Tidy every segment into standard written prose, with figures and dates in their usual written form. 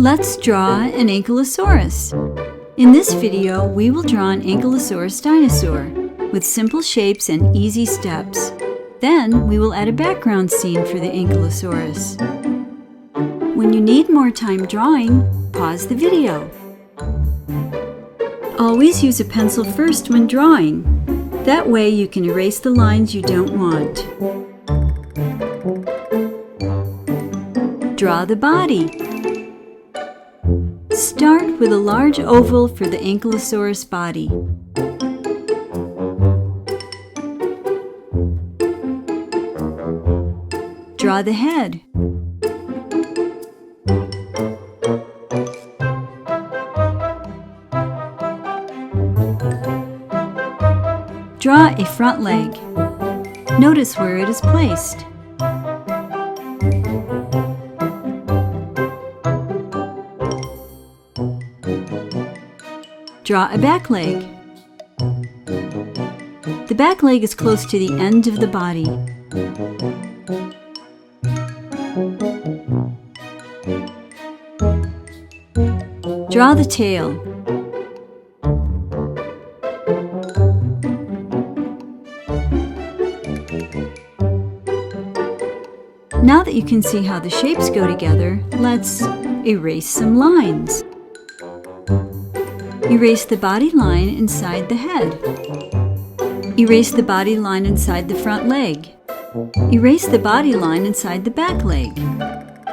Let's draw an Ankylosaurus. In this video, we will draw an Ankylosaurus dinosaur with simple shapes and easy steps. Then we will add a background scene for the Ankylosaurus. When you need more time drawing, pause the video. Always use a pencil first when drawing. That way you can erase the lines you don't want. Draw the body. Start with a large oval for the Ankylosaurus body. Draw the head. Draw a front leg. Notice where it is placed. Draw a back leg. The back leg is close to the end of the body. Draw the tail. Now that you can see how the shapes go together, let's erase some lines. Erase the body line inside the head. Erase the body line inside the front leg. Erase the body line inside the back leg.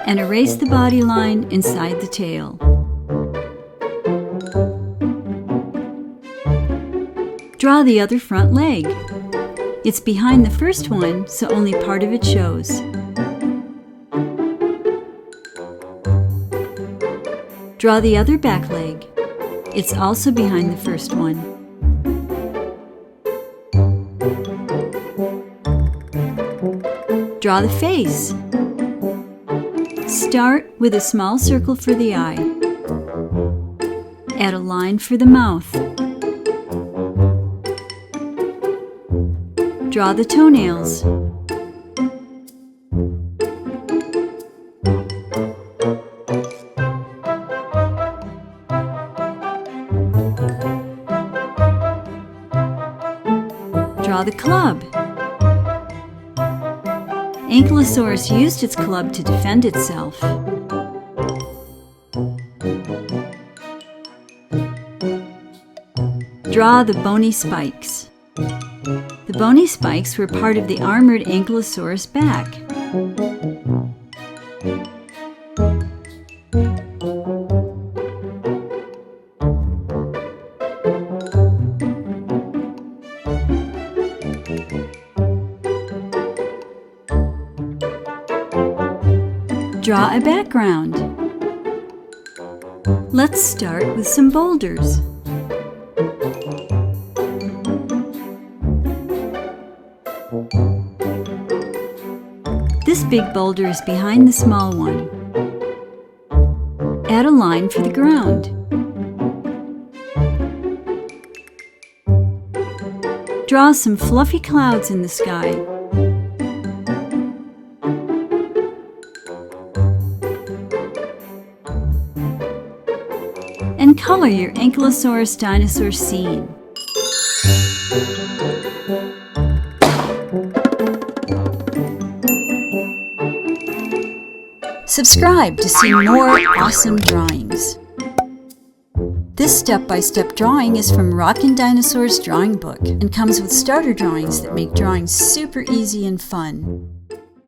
And erase the body line inside the tail. Draw the other front leg. It's behind the first one, so only part of it shows. Draw the other back leg. It's also behind the first one. Draw the face. Start with a small circle for the eye. Add a line for the mouth. Draw the toenails. Draw the club. Ankylosaurus used its club to defend itself. Draw the bony spikes. The bony spikes were part of the armored Ankylosaurus back. Draw a background. Let's start with some boulders. This big boulder is behind the small one. Add a line for the ground. Draw some fluffy clouds in the sky. And color your Ankylosaurus dinosaur scene. Subscribe to see more awesome drawings. This step-by-step drawing is from Rockin' Dinosaur's drawing book and comes with starter drawings that make drawing super easy and fun.